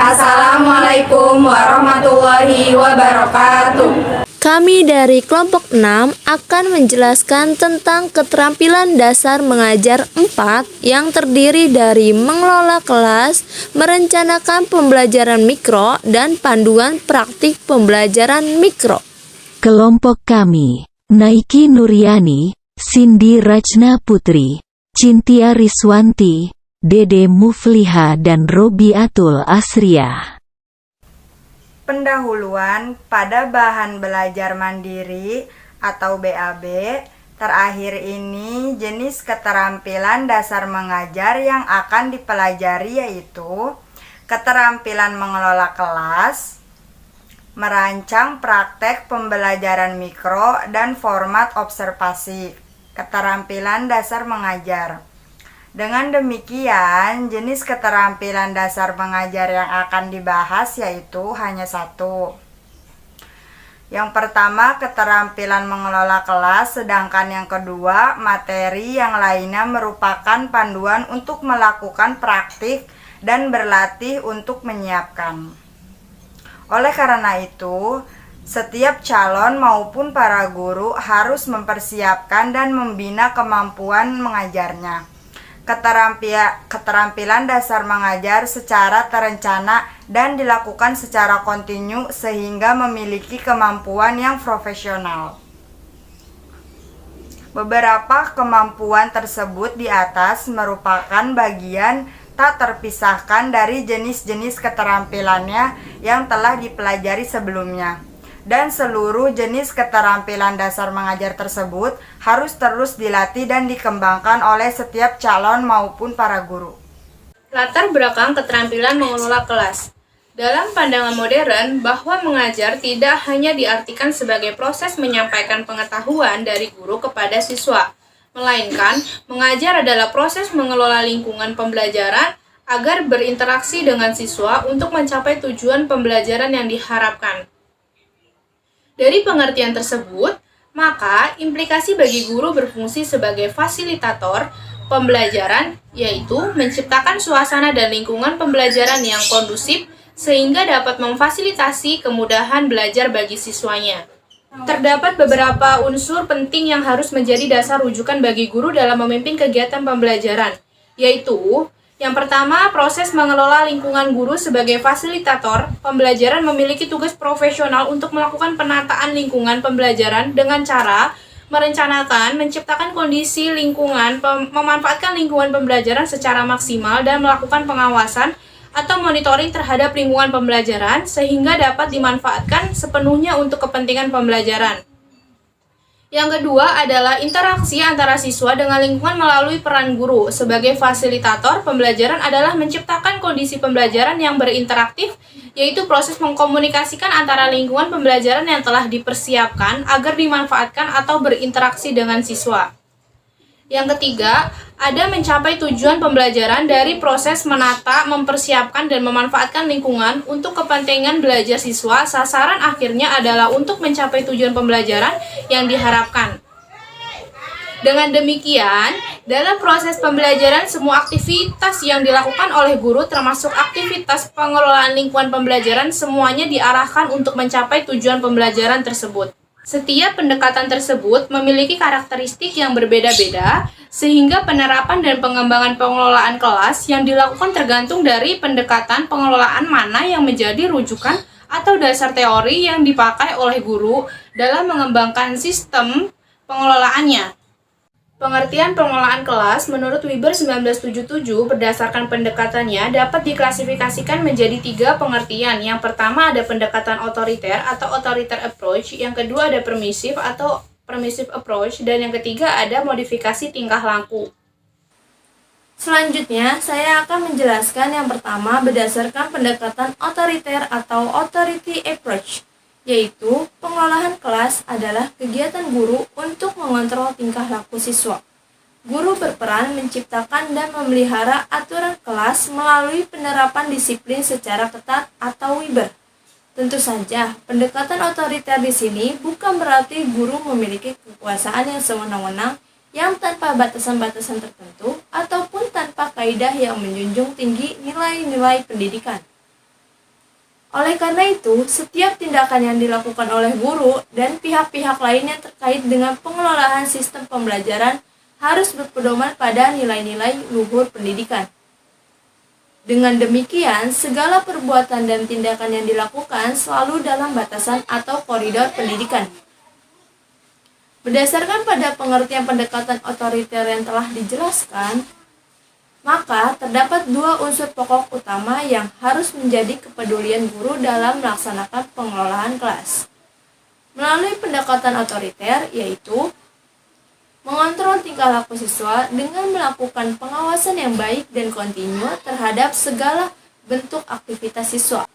Assalamualaikum warahmatullahi wabarakatuh. Kami dari kelompok 6 akan menjelaskan tentang keterampilan dasar mengajar 4 yang terdiri dari mengelola kelas, merencanakan pembelajaran mikro, dan panduan praktik pembelajaran mikro. Kelompok kami, Naiki Nuryani, Cindy Rajna Putri, Cintia Riswanti, Dede Mufliha, dan Robiatul Asriah. Pendahuluan pada bahan belajar mandiri atau BAB. Terakhir ini jenis keterampilan dasar mengajar yang akan dipelajari yaitu keterampilan mengelola kelas, merancang praktek pembelajaran mikro, dan format observasi. Keterampilan dasar mengajar. Dengan demikian, jenis keterampilan dasar mengajar yang akan dibahas yaitu hanya satu. Yang pertama, keterampilan mengelola kelas, sedangkan yang kedua, materi yang lainnya merupakan panduan untuk melakukan praktik dan berlatih untuk menyiapkan. Oleh karena itu, setiap calon maupun para guru harus mempersiapkan dan membina kemampuan mengajarnya. Keterampilan dasar mengajar secara terencana dan dilakukan secara kontinu sehingga memiliki kemampuan yang profesional. Beberapa kemampuan tersebut di atas merupakan bagian tak terpisahkan dari jenis-jenis keterampilannya yang telah dipelajari sebelumnya. Dan seluruh jenis keterampilan dasar mengajar tersebut harus terus dilatih dan dikembangkan oleh setiap calon maupun para guru. Latar belakang keterampilan mengelola kelas. Dalam pandangan modern, bahwa mengajar tidak hanya diartikan sebagai proses menyampaikan pengetahuan dari guru kepada siswa, melainkan mengajar adalah proses mengelola lingkungan pembelajaran agar berinteraksi dengan siswa untuk mencapai tujuan pembelajaran yang diharapkan. Dari pengertian tersebut, maka implikasi bagi guru berfungsi sebagai fasilitator pembelajaran, yaitu menciptakan suasana dan lingkungan pembelajaran yang kondusif sehingga dapat memfasilitasi kemudahan belajar bagi siswanya. Terdapat beberapa unsur penting yang harus menjadi dasar rujukan bagi guru dalam memimpin kegiatan pembelajaran, yaitu yang pertama, proses mengelola lingkungan guru sebagai fasilitator pembelajaran memiliki tugas profesional untuk melakukan penataan lingkungan pembelajaran dengan cara merencanakan, menciptakan kondisi lingkungan, memanfaatkan lingkungan pembelajaran secara maksimal, dan melakukan pengawasan atau monitoring terhadap lingkungan pembelajaran sehingga dapat dimanfaatkan sepenuhnya untuk kepentingan pembelajaran. Yang kedua adalah interaksi antara siswa dengan lingkungan melalui peran guru. Sebagai fasilitator pembelajaran adalah menciptakan kondisi pembelajaran yang berinteraktif, yaitu proses mengkomunikasikan antara lingkungan pembelajaran yang telah dipersiapkan agar dimanfaatkan atau berinteraksi dengan siswa. Yang ketiga, ada mencapai tujuan pembelajaran dari proses menata, mempersiapkan, dan memanfaatkan lingkungan untuk kepentingan belajar siswa. Sasaran akhirnya adalah untuk mencapai tujuan pembelajaran yang diharapkan. Dengan demikian, dalam proses pembelajaran, semua aktivitas yang dilakukan oleh guru, termasuk aktivitas pengelolaan lingkungan pembelajaran, semuanya diarahkan untuk mencapai tujuan pembelajaran tersebut. Setiap pendekatan tersebut memiliki karakteristik yang berbeda-beda, sehingga penerapan dan pengembangan pengelolaan kelas yang dilakukan tergantung dari pendekatan pengelolaan mana yang menjadi rujukan atau dasar teori yang dipakai oleh guru dalam mengembangkan sistem pengelolaannya. Pengertian pengelolaan kelas menurut Weber 1977 berdasarkan pendekatannya dapat diklasifikasikan menjadi 3 pengertian. Yang pertama ada pendekatan otoriter atau authoritative approach, yang kedua ada permissive atau permissive approach, dan yang ketiga ada modifikasi tingkah laku. Selanjutnya, saya akan menjelaskan yang pertama berdasarkan pendekatan otoriter atau authority approach, yaitu pengelolaan kelas adalah kegiatan guru untuk mengontrol tingkah laku siswa. Guru berperan menciptakan dan memelihara aturan kelas melalui penerapan disiplin secara ketat atau Weber. Tentu saja, pendekatan otoriter di sini bukan berarti guru memiliki kekuasaan yang sewenang-wenang yang tanpa batasan-batasan tertentu ataupun tanpa kaidah yang menjunjung tinggi nilai-nilai pendidikan. Oleh karena itu, setiap tindakan yang dilakukan oleh guru dan pihak-pihak lainnya terkait dengan pengelolaan sistem pembelajaran harus berpedoman pada nilai-nilai luhur pendidikan. Dengan demikian, segala perbuatan dan tindakan yang dilakukan selalu dalam batasan atau koridor pendidikan. Berdasarkan pada pengertian pendekatan otoriter yang telah dijelaskan, maka terdapat dua unsur pokok utama yang harus menjadi kepedulian guru dalam melaksanakan pengelolaan kelas. Melalui pendekatan otoriter, yaitu mengontrol tingkah laku siswa dengan melakukan pengawasan yang baik dan kontinu terhadap segala bentuk aktivitas siswa.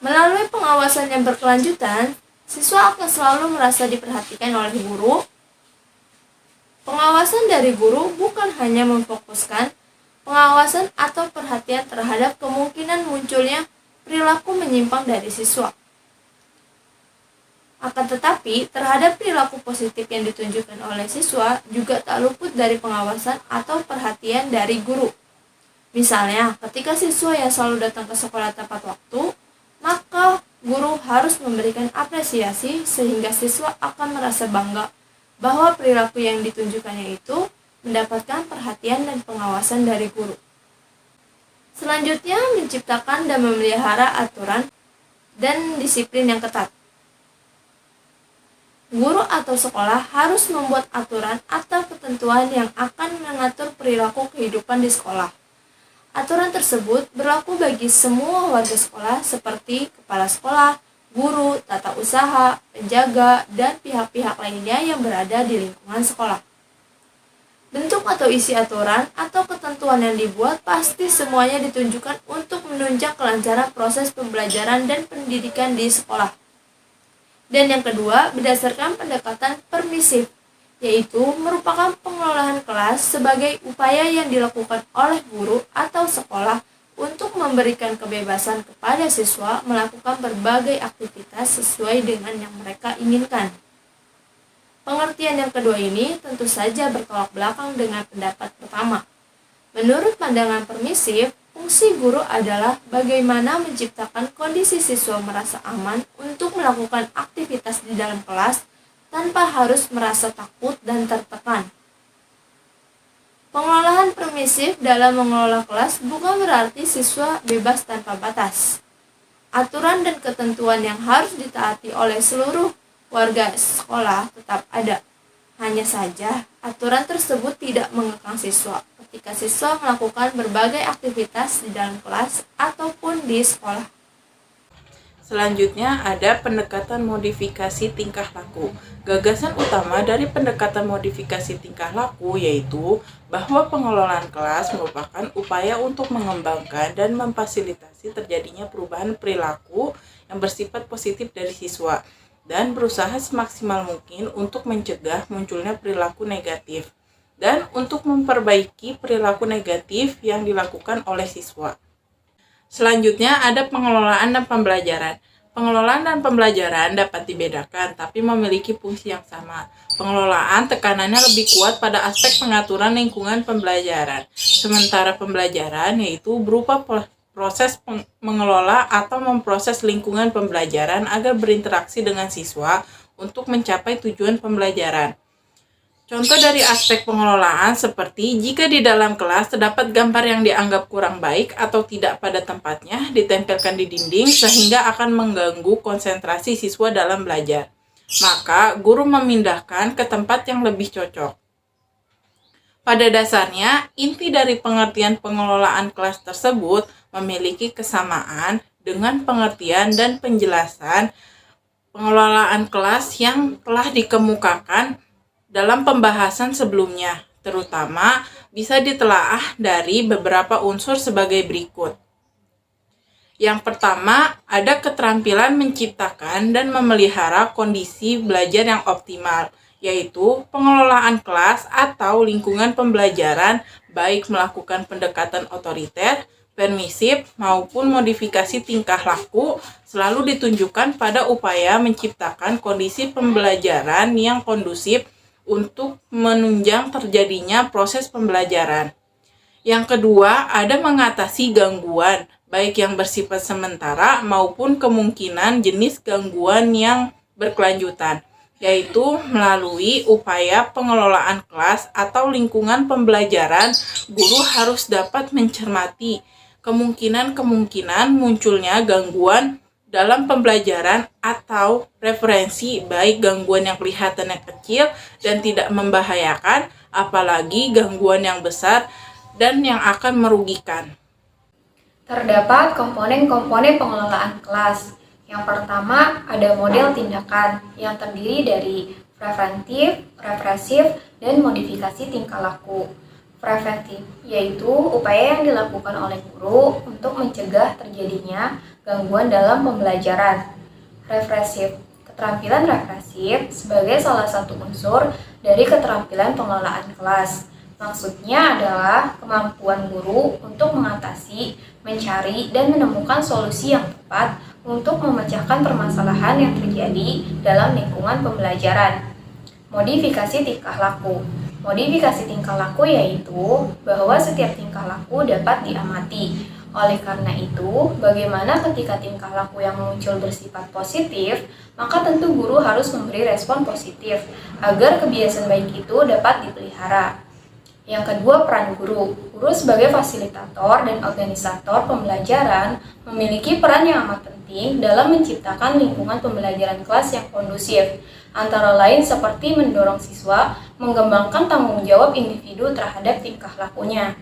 Melalui pengawasan yang berkelanjutan, siswa akan selalu merasa diperhatikan oleh guru. Pengawasan dari guru bukan hanya memfokuskan pengawasan atau perhatian terhadap kemungkinan munculnya perilaku menyimpang dari siswa. Akan tetapi, terhadap perilaku positif yang ditunjukkan oleh siswa juga tak luput dari pengawasan atau perhatian dari guru. Misalnya, ketika siswa yang selalu datang ke sekolah tepat waktu, maka guru harus memberikan apresiasi sehingga siswa akan merasa bangga bahwa perilaku yang ditunjukkannya itu mendapatkan perhatian dan pengawasan dari guru. Selanjutnya, menciptakan dan memelihara aturan dan disiplin yang ketat. Guru atau sekolah harus membuat aturan atau ketentuan yang akan mengatur perilaku kehidupan di sekolah. Aturan tersebut berlaku bagi semua warga sekolah seperti kepala sekolah, guru, tata usaha, penjaga, dan pihak-pihak lainnya yang berada di lingkungan sekolah. Bentuk atau isi aturan atau ketentuan yang dibuat pasti semuanya ditunjukkan untuk menunjang kelancaran proses pembelajaran dan pendidikan di sekolah. Dan yang kedua, berdasarkan pendekatan permisif, yaitu merupakan pengelolaan kelas sebagai upaya yang dilakukan oleh guru atau sekolah untuk memberikan kebebasan kepada siswa melakukan berbagai aktivitas sesuai dengan yang mereka inginkan. Pengertian yang kedua ini tentu saja bertolak belakang dengan pendapat pertama. Menurut pandangan permisif, fungsi guru adalah bagaimana menciptakan kondisi siswa merasa aman untuk melakukan aktivitas di dalam kelas tanpa harus merasa takut dan tertekan. Pengelolaan permisif dalam mengelola kelas bukan berarti siswa bebas tanpa batas. Aturan dan ketentuan yang harus ditaati oleh seluruh warga sekolah tetap ada. Hanya saja, aturan tersebut tidak mengekang siswa ketika siswa melakukan berbagai aktivitas di dalam kelas ataupun di sekolah. Selanjutnya ada pendekatan modifikasi tingkah laku. Gagasan utama dari pendekatan modifikasi tingkah laku yaitu bahwa pengelolaan kelas merupakan upaya untuk mengembangkan dan memfasilitasi terjadinya perubahan perilaku yang bersifat positif dari siswa dan berusaha semaksimal mungkin untuk mencegah munculnya perilaku negatif dan untuk memperbaiki perilaku negatif yang dilakukan oleh siswa. Selanjutnya ada pengelolaan dan pembelajaran. Pengelolaan dan pembelajaran dapat dibedakan tapi memiliki fungsi yang sama. Pengelolaan tekanannya lebih kuat pada aspek pengaturan lingkungan pembelajaran, sementara pembelajaran yaitu berupa proses mengelola atau memproses lingkungan pembelajaran agar berinteraksi dengan siswa untuk mencapai tujuan pembelajaran. Contoh dari aspek pengelolaan seperti jika di dalam kelas terdapat gambar yang dianggap kurang baik atau tidak pada tempatnya ditempelkan di dinding sehingga akan mengganggu konsentrasi siswa dalam belajar, maka guru memindahkan ke tempat yang lebih cocok. Pada dasarnya, inti dari pengertian pengelolaan kelas tersebut memiliki kesamaan dengan pengertian dan penjelasan pengelolaan kelas yang telah dikemukakan dalam pembahasan sebelumnya, terutama bisa ditelaah dari beberapa unsur sebagai berikut. Yang pertama, ada keterampilan menciptakan dan memelihara kondisi belajar yang optimal, yaitu pengelolaan kelas atau lingkungan pembelajaran baik melakukan pendekatan otoriter, permisif, maupun modifikasi tingkah laku selalu ditunjukkan pada upaya menciptakan kondisi pembelajaran yang kondusif untuk menunjang terjadinya proses pembelajaran. Yang kedua, ada mengatasi gangguan, baik yang bersifat sementara maupun kemungkinan jenis gangguan yang berkelanjutan, yaitu melalui upaya pengelolaan kelas atau lingkungan pembelajaran. Guru harus dapat mencermati kemungkinan-kemungkinan munculnya gangguan dalam pembelajaran atau referensi, baik gangguan yang kelihatannya kecil dan tidak membahayakan, apalagi gangguan yang besar dan yang akan merugikan. Terdapat komponen-komponen pengelolaan kelas. Yang pertama, ada model tindakan yang terdiri dari preventif, represif, dan modifikasi tingkah laku. Preventif yaitu upaya yang dilakukan oleh guru untuk mencegah terjadinya gangguan dalam pembelajaran. Represif, keterampilan represif sebagai salah satu unsur dari keterampilan pengelolaan kelas. Maksudnya adalah kemampuan guru untuk mengatasi, mencari, dan menemukan solusi yang tepat untuk memecahkan permasalahan yang terjadi dalam lingkungan pembelajaran. Modifikasi tingkah laku. Modifikasi tingkah laku yaitu bahwa setiap tingkah laku dapat diamati. Oleh karena itu, bagaimana ketika tingkah laku yang muncul bersifat positif, maka tentu guru harus memberi respon positif agar kebiasaan baik itu dapat dipelihara. Yang kedua, peran guru. Guru sebagai fasilitator dan organisator pembelajaran memiliki peran yang amat penting dalam menciptakan lingkungan pembelajaran kelas yang kondusif, antara lain seperti mendorong siswa mengembangkan tanggung jawab individu terhadap tingkah lakunya.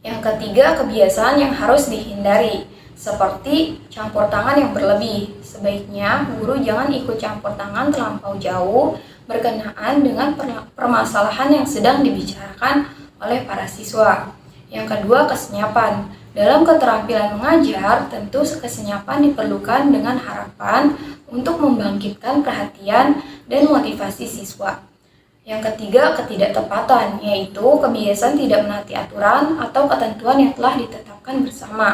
Yang ketiga, kebiasaan yang harus dihindari, seperti campur tangan yang berlebih. Sebaiknya guru jangan ikut campur tangan terlampau jauh berkenaan dengan permasalahan yang sedang dibicarakan oleh para siswa. Yang kedua, kesenyapan. Dalam keterampilan mengajar, tentu kesenyapan diperlukan dengan harapan untuk membangkitkan perhatian dan motivasi siswa. Yang ketiga, ketidaktepatan, yaitu kebiasaan tidak menaati aturan atau ketentuan yang telah ditetapkan bersama.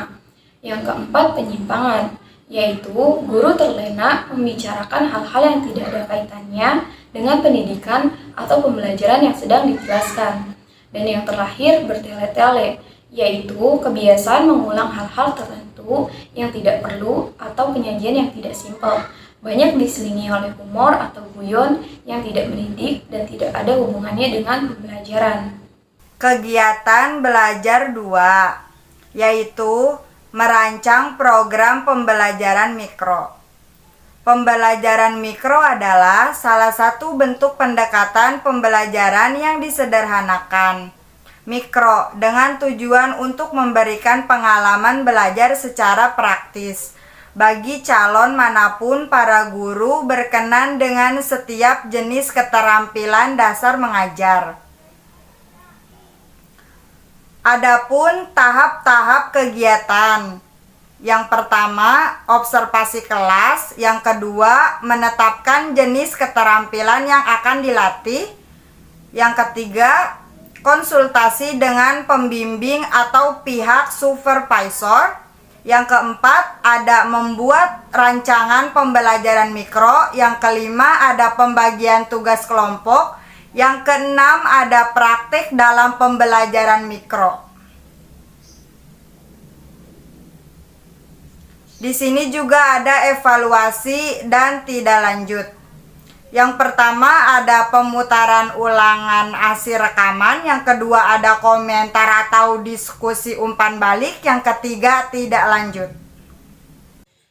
Yang keempat, penyimpangan, yaitu guru terlena membicarakan hal-hal yang tidak ada kaitannya dengan pendidikan atau pembelajaran yang sedang dijelaskan. Dan yang terakhir, bertele-tele, yaitu kebiasaan mengulang hal-hal tertentu yang tidak perlu atau penyajian yang tidak simpel, banyak diselingi oleh humor atau guyon yang tidak mendidik dan tidak ada hubungannya dengan pembelajaran. Kegiatan belajar 2, yaitu merancang program pembelajaran mikro. Pembelajaran mikro adalah salah satu bentuk pendekatan pembelajaran yang disederhanakan. Mikro dengan tujuan untuk memberikan pengalaman belajar secara praktis. Bagi calon manapun, para guru berkenan dengan setiap jenis keterampilan dasar mengajar. Adapun tahap-tahap kegiatan. Yang pertama, observasi kelas. Yang kedua, menetapkan jenis keterampilan yang akan dilatih. Yang ketiga, konsultasi dengan pembimbing atau pihak supervisor. Yang keempat, ada membuat rancangan pembelajaran mikro. Yang kelima, ada pembagian tugas kelompok. Yang keenam, ada praktik dalam pembelajaran mikro. Di sini juga ada evaluasi dan tidak lanjut. Yang pertama ada pemutaran ulangan hasil rekaman, yang kedua ada komentar atau diskusi umpan balik, yang ketiga tidak lanjut.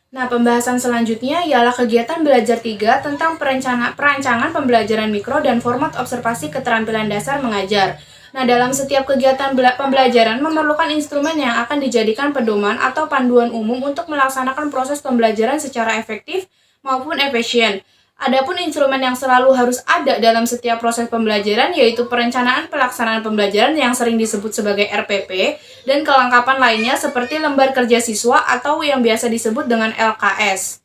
Nah, pembahasan selanjutnya ialah kegiatan belajar 3 tentang perancangan pembelajaran mikro dan format observasi keterampilan dasar mengajar. Nah, dalam setiap kegiatan pembelajaran memerlukan instrumen yang akan dijadikan pedoman atau panduan umum untuk melaksanakan proses pembelajaran secara efektif maupun efisien. Adapun instrumen yang selalu harus ada dalam setiap proses pembelajaran yaitu perencanaan pelaksanaan pembelajaran yang sering disebut sebagai RPP dan kelengkapan lainnya seperti lembar kerja siswa atau yang biasa disebut dengan LKS.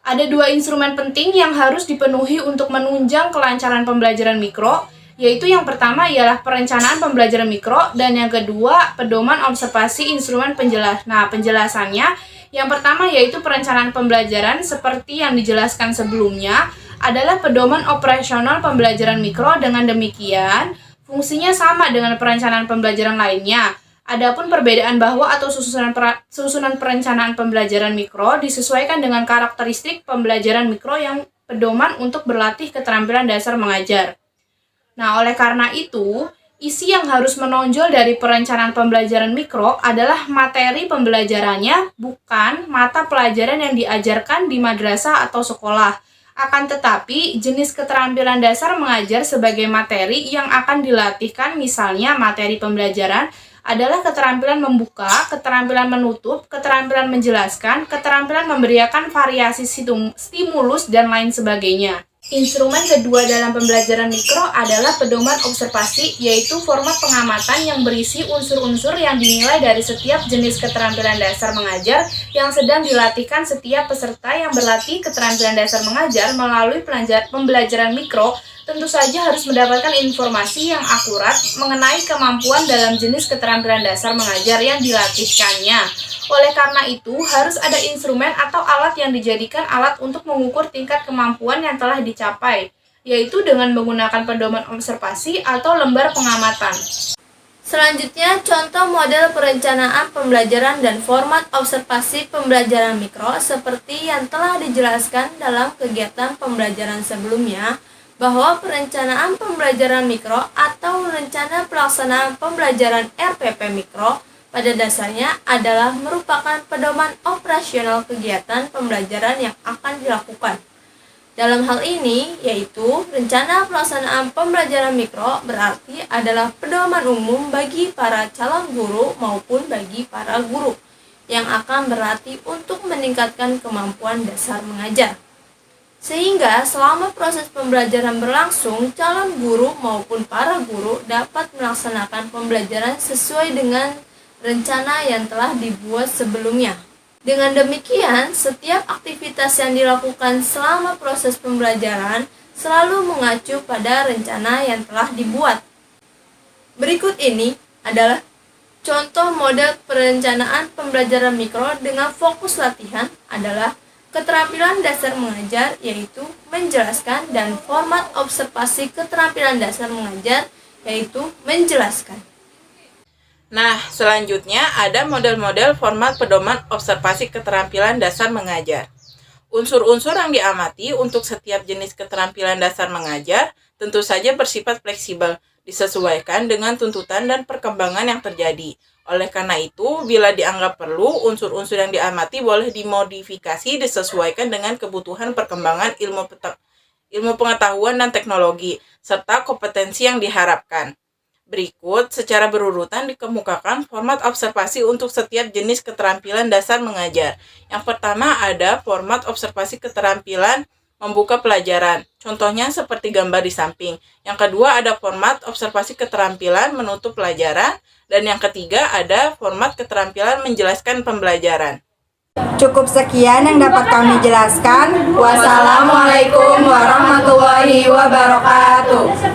Ada 2 instrumen penting yang harus dipenuhi untuk menunjang kelancaran pembelajaran mikro, yaitu yang pertama ialah perencanaan pembelajaran mikro dan yang kedua pedoman observasi instrumen penjelas. Nah, penjelasannya yang pertama yaitu perencanaan pembelajaran seperti yang dijelaskan sebelumnya adalah pedoman operasional pembelajaran mikro. Dengan demikian, fungsinya sama dengan perencanaan pembelajaran lainnya. Adapun perbedaan bahwa atau susunan perencanaan pembelajaran mikro disesuaikan dengan karakteristik pembelajaran mikro yang pedoman untuk berlatih keterampilan dasar mengajar. Nah, oleh karena itu, isi yang harus menonjol dari perencanaan pembelajaran mikro adalah materi pembelajarannya, bukan mata pelajaran yang diajarkan di madrasah atau sekolah. Akan tetapi, jenis keterampilan dasar mengajar sebagai materi yang akan dilatihkan, misalnya materi pembelajaran, adalah keterampilan membuka, keterampilan menutup, keterampilan menjelaskan, keterampilan memberikan variasi stimulus, dan lain sebagainya. Instrumen kedua dalam pembelajaran mikro adalah pedoman observasi, yaitu format pengamatan yang berisi unsur-unsur yang dinilai dari setiap jenis keterampilan dasar mengajar yang sedang dilatihkan setiap peserta yang berlatih keterampilan dasar mengajar melalui pembelajaran mikro. Tentu saja harus mendapatkan informasi yang akurat mengenai kemampuan dalam jenis keterampilan dasar mengajar yang dilatihkannya. Oleh karena itu, harus ada instrumen atau alat yang dijadikan alat untuk mengukur tingkat kemampuan yang telah dicapai, yaitu dengan menggunakan pedoman observasi atau lembar pengamatan. Selanjutnya, contoh model perencanaan pembelajaran dan format observasi pembelajaran mikro seperti yang telah dijelaskan dalam kegiatan pembelajaran sebelumnya, bahwa perencanaan pembelajaran mikro atau rencana pelaksanaan pembelajaran RPP mikro pada dasarnya adalah merupakan pedoman operasional kegiatan pembelajaran yang akan dilakukan. Dalam hal ini, yaitu rencana pelaksanaan pembelajaran mikro berarti adalah pedoman umum bagi para calon guru maupun bagi para guru yang akan berlatih untuk meningkatkan kemampuan dasar mengajar. Sehingga selama proses pembelajaran berlangsung, calon guru maupun para guru dapat melaksanakan pembelajaran sesuai dengan rencana yang telah dibuat sebelumnya. Dengan demikian, setiap aktivitas yang dilakukan selama proses pembelajaran selalu mengacu pada rencana yang telah dibuat. Berikut ini adalah contoh model perencanaan pembelajaran mikro dengan fokus latihan adalah keterampilan dasar mengajar, yaitu menjelaskan, dan format observasi keterampilan dasar mengajar, yaitu menjelaskan. Nah, selanjutnya ada model-model format pedoman observasi keterampilan dasar mengajar. Unsur-unsur yang diamati untuk setiap jenis keterampilan dasar mengajar tentu saja bersifat fleksibel, disesuaikan dengan tuntutan dan perkembangan yang terjadi. Oleh karena itu, bila dianggap perlu, unsur-unsur yang diamati boleh dimodifikasi disesuaikan dengan kebutuhan perkembangan ilmu pengetahuan dan teknologi, serta kompetensi yang diharapkan. Berikut, secara berurutan dikemukakan format observasi untuk setiap jenis keterampilan dasar mengajar. Yang pertama ada format observasi keterampilan membuka pelajaran. Contohnya seperti gambar di samping. Yang kedua ada format observasi keterampilan menutup pelajaran. Dan yang ketiga ada format keterampilan menjelaskan pembelajaran. Cukup sekian yang dapat kami jelaskan. Wassalamualaikum warahmatullahi wabarakatuh.